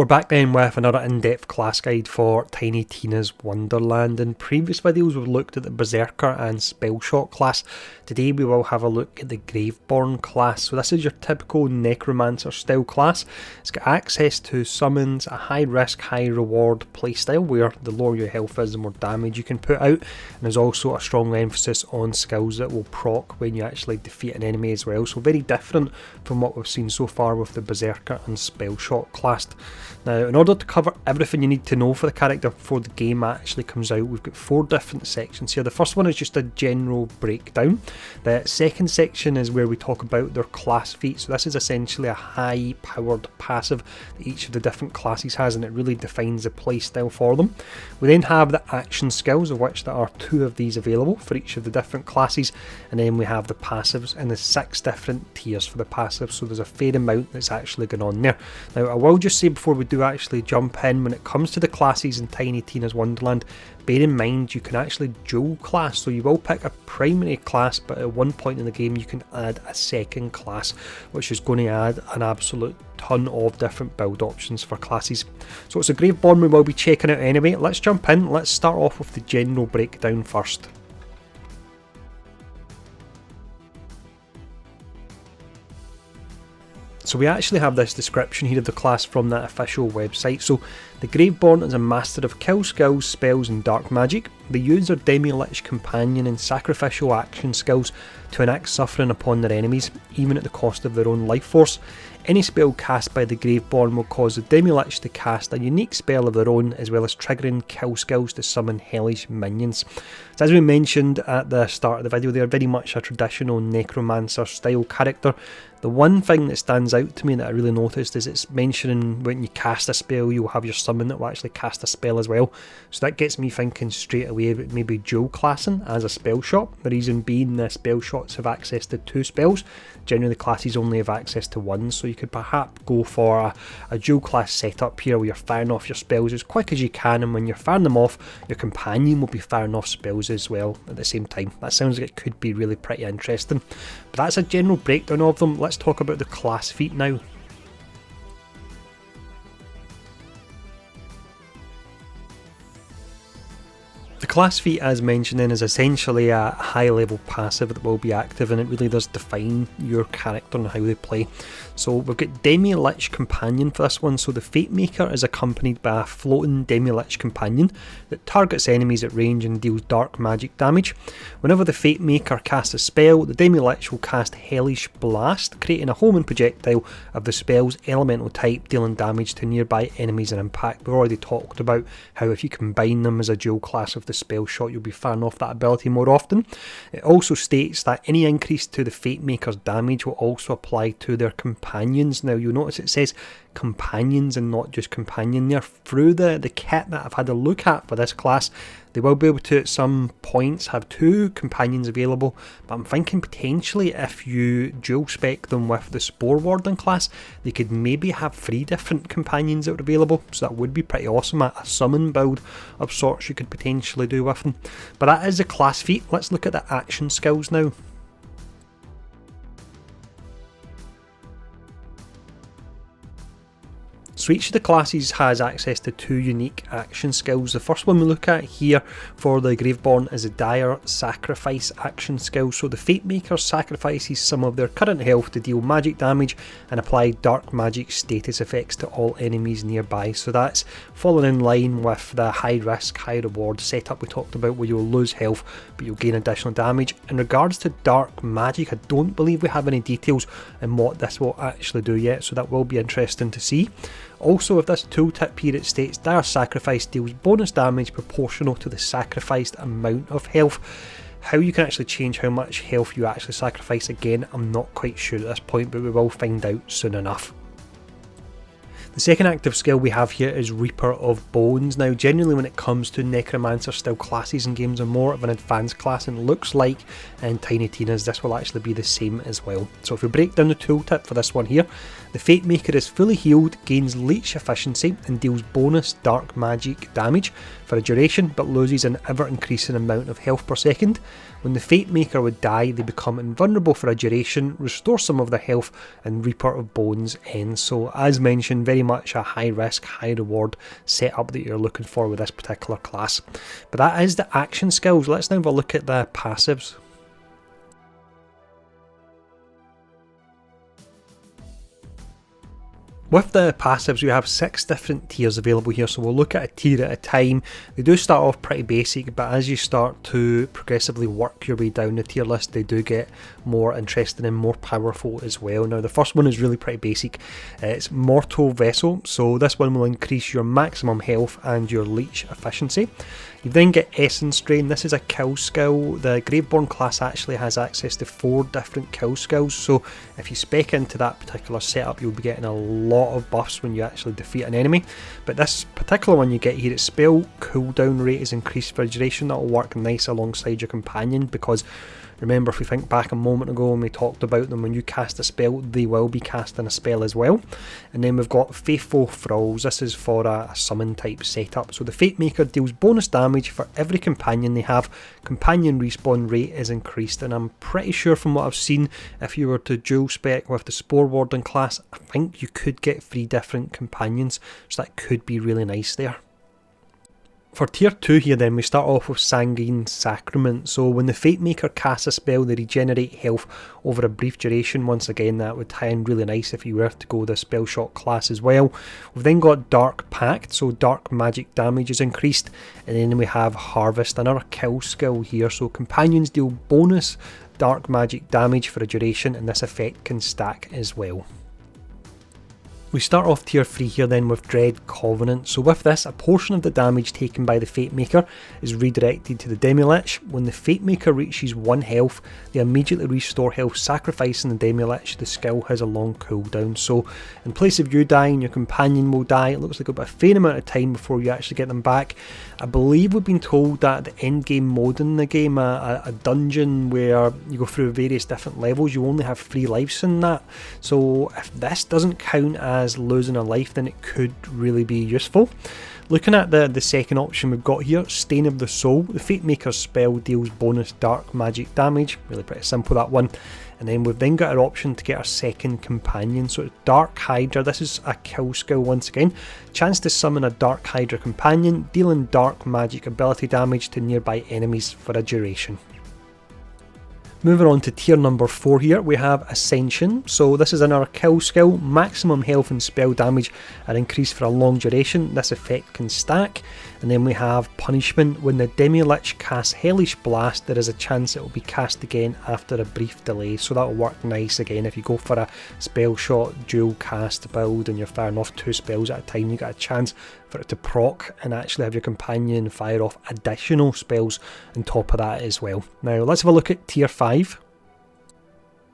We're back then with another in-depth class guide for Tiny Tina's Wonderland. In previous videos we've looked at the Berserker and Spellshot class. Today we will have a look at the Graveborn class. So this is your typical Necromancer style class. It's got access to summons, a high risk, high reward playstyle where the lower your health is the more damage you can put out, and there's also a strong emphasis on skills that will proc when you actually defeat an enemy as well. So very different from what we've seen so far with the Berserker and Spellshot class. Now, in order to cover everything you need to know for the character before the game actually comes out, we've got 4 different sections here. The first one is just a general breakdown. The second section is where we talk about their class feat. So this is essentially a high powered passive that each of the different classes has, and it really defines the playstyle for them. We then have the action skills, of which there are 2 of these available for each of the different classes, and then we have the passives and the 6 different tiers for the passives. So there's a fair amount that's actually going on there. Now, I will just say before we do actually jump in, when it comes to the classes in Tiny Tina's Wonderland, bear in mind you can actually dual class, so you will pick a primary class, but at one point in the game you can add a second class, which is going to add an absolute ton of different build options for classes. So it's a Graveborn we will be checking out anyway. Let's jump in. Let's start off with the general breakdown first. So we actually have this description here of the class from that official website. So the Graveborn is a master of kill skills, spells and dark magic. They use their Demi-Lich companion and sacrificial action skills to enact suffering upon their enemies, even at the cost of their own life force. Any spell cast by the Graveborn will cause the Demi-Lich to cast a unique spell of their own, as well as triggering kill skills to summon hellish minions. So as we mentioned at the start of the video, they are very much a traditional Necromancer style character. The one thing that stands out to me that I really noticed is it's mentioning when you cast a spell you'll have your summon that will actually cast a spell as well. So that gets me thinking straight away about maybe dual classing as a spell shot. The reason being the spell shots have access to 2 spells. Generally the classes only have access to 1, so you could perhaps go for a dual class setup here where you're firing off your spells as quick as you can, and when you're firing them off your companion will be firing off spells as well at the same time. That sounds like it could be really pretty interesting. But that's a general breakdown of them. Let's talk about the class feat now. The class feat, as mentioned, then is essentially a high level passive that will be active, and it really does define your character and how they play. So we've got Demi-Lich companion for this one. So the Fate Maker is accompanied by a floating Demi-Lich companion that targets enemies at range and deals dark magic damage. Whenever the Fate Maker casts a spell, the Demi-Lich will cast Hellish Blast, creating a homing projectile of the spell's elemental type, dealing damage to nearby enemies and impact. We've already talked about how if you combine them as a dual class of the spell shot, you'll be firing off that ability more often. It also states that any increase to the Fate Maker's damage will also apply to their companions. Now you'll notice it says companions and not just companion there. Through the kit that I've had a look at for this class, they will be able to at some points have 2 companions available, but I'm thinking potentially if you dual spec them with the Spore Warden class, they could maybe have 3 different companions that are available, so that would be pretty awesome. A summon build of sorts you could potentially do with them. But that is the class feat. Let's look at the action skills now. So each of the classes has access to 2 unique action skills. The first one we look at here for the Graveborn is a Dire Sacrifice action skill. So the Fate Maker sacrifices some of their current health to deal magic damage and apply dark magic status effects to all enemies nearby. So that's falling in line with the high risk, high reward setup we talked about, where you'll lose health but you'll gain additional damage. In regards to dark magic, I don't believe we have any details on what this will actually do yet, so that will be interesting to see. Also, with this tooltip here, it states Dire Sacrifice deals bonus damage proportional to the sacrificed amount of health. How you can actually change how much health you actually sacrifice, again, I'm not quite sure at this point, but we will find out soon enough. The second active skill we have here is Reaper of Bones. Now generally when it comes to Necromancer style classes and games are more of an advanced class, and it looks like in Tiny Tina's this will actually be the same as well. So if we break down the tooltip for this one here, the Fate Maker is fully healed, gains leech efficiency and deals bonus dark magic damage for a duration, but loses an ever increasing amount of health per second. When the Fate Maker would die, they become invulnerable for a duration, restore some of their health, and Reaper of Bones ends. So as mentioned, very very much a high risk, high reward setup that you're looking for with this particular class. But that is the action skills. Let's now have a look at the passives. With the passives, we have 6 different tiers available here, so we'll look at a tier at a time. They do start off pretty basic, but as you start to progressively work your way down the tier list, they do get more interesting and more powerful as well. Now, the first one is really pretty basic. It's Mortal Vessel, so this one will increase your maximum health and your leech efficiency. You then get Essence Drain. This is a kill skill. The Graveborn class actually has access to 4 different kill skills, so if you spec into that particular setup, you'll be getting a lot of buffs when you actually defeat an enemy. But this particular one you get here, its spell cooldown rate is increased for duration. That will work nice alongside your companion, because remember, if we think back a moment ago when we talked about them, when you cast a spell, they will be casting a spell as well. And then we've got Faithful Thralls. This is for a summon type setup. So the Fate Maker deals bonus damage for every companion they have. Companion respawn rate is increased, and I'm pretty sure from what I've seen, if you were to dual spec with the Spore Warden class, I think you could get 3 different companions, so that could be really nice there. For tier 2 here then, we start off with Sanguine Sacrament. So when the Fate Maker casts a spell, they regenerate health over a brief duration. Once again, that would tie in really nice if you were to go the Spell Shot class as well. We've then got Dark Pact, so dark magic damage is increased. And then we have Harvest, another kill skill here. So companions deal bonus dark magic damage for a duration, and this effect can stack as well. We start off tier 3 here then with Dread Covenant. So with this, a portion of the damage taken by the Fate Maker is redirected to the Demi-Lich. When the Fate Maker reaches 1 health, they immediately restore health, sacrificing the Demi-Lich. The skill has a long cooldown, so in place of you dying, your companion will die. It looks like about a fair amount of time before you actually get them back. I believe we've been told that the end game mode in the game, a dungeon where you go through various different levels, you only have 3 lives in that. So if this doesn't count as losing a life, then it could really be useful. Looking at the second option we've got here, Stain of the Soul. The Fate Maker's spell deals bonus dark magic damage. Really pretty simple, that one. And then we've then got our option to get our second companion. So it's Dark Hydra. This is a kill skill once again. Chance to summon a Dark Hydra companion, dealing dark magic ability damage to nearby enemies for a duration. Moving on to tier number 4 here, we have Ascension. So this is another kill skill. Maximum health and spell damage are increased for a long duration. This effect can stack. And then we have Punishment. When the Demi-Lich casts Hellish Blast, there is a chance it will be cast again after a brief delay. So that will work nice again if you go for a spell shot dual cast build and you're firing off 2 spells at a time. You get a chance for it to proc and actually have your companion fire off additional spells on top of that as well. Now let's have a look at tier 5.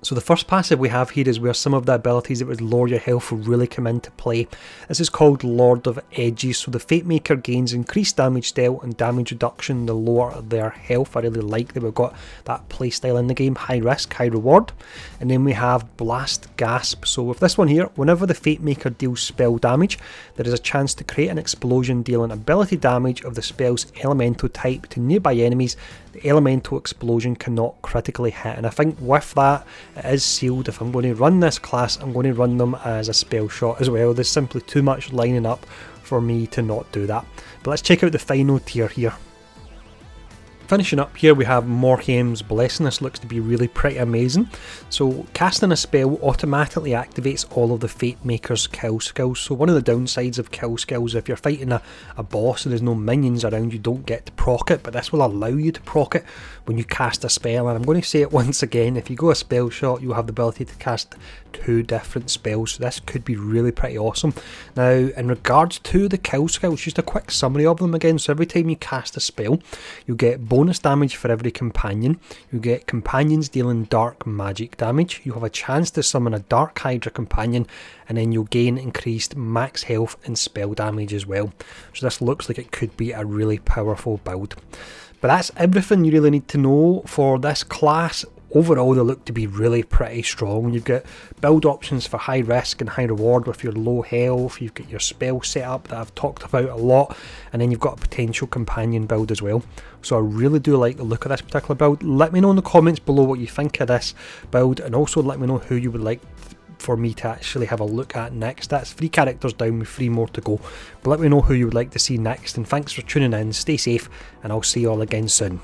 So the first passive we have here is where some of the abilities that would lower your health will really come into play. This is called Lord of Edges. So the Fate Maker gains increased damage dealt and damage reduction the lower their health. I really like that we've got that playstyle in the game. High risk, high reward. And then we have Blast Gasp. So with this one here, whenever the Fate Maker deals spell damage, there is a chance to create an explosion dealing ability damage of the spell's elemental type to nearby enemies. The elemental explosion cannot critically hit, and I think with that it is sealed. If I'm going to run this class, I'm going to run them as a spell shot as well. There's simply too much lining up for me to not do that. But let's check out the final tier here. Finishing up here, we have Morhaim's Blessing. This looks to be really pretty amazing. So casting a spell automatically activates all of the Fate Maker's kill skills. So one of the downsides of kill skills, if you're fighting a boss and there's no minions around, you don't get to proc it, but this will allow you to proc it when you cast a spell. And I'm going to say it once again, if you go a spell shot, you'll have the ability to cast 2 different spells. So this could be really pretty awesome. Now, in regards to the kill skills, just a quick summary of them again. So every time you cast a spell, you get bonus damage for every companion. You get companions dealing dark magic damage. You have a chance to summon a Dark Hydra companion, and then you'll gain increased max health and spell damage as well. So this looks like it could be a really powerful build. But that's everything you really need to know for this class. Overall, they look to be really pretty strong. You've got build options for high risk and high reward with your low health. You've got your spell setup that I've talked about a lot, and then you've got a potential companion build as well. So I really do like the look of this particular build. Let me know in the comments below what you think of this build, and also let me know who you would like for me to actually have a look at next. That's 3 characters down with 3 more to go. But let me know who you would like to see next, and thanks for tuning in, stay safe, and I'll see you all again soon.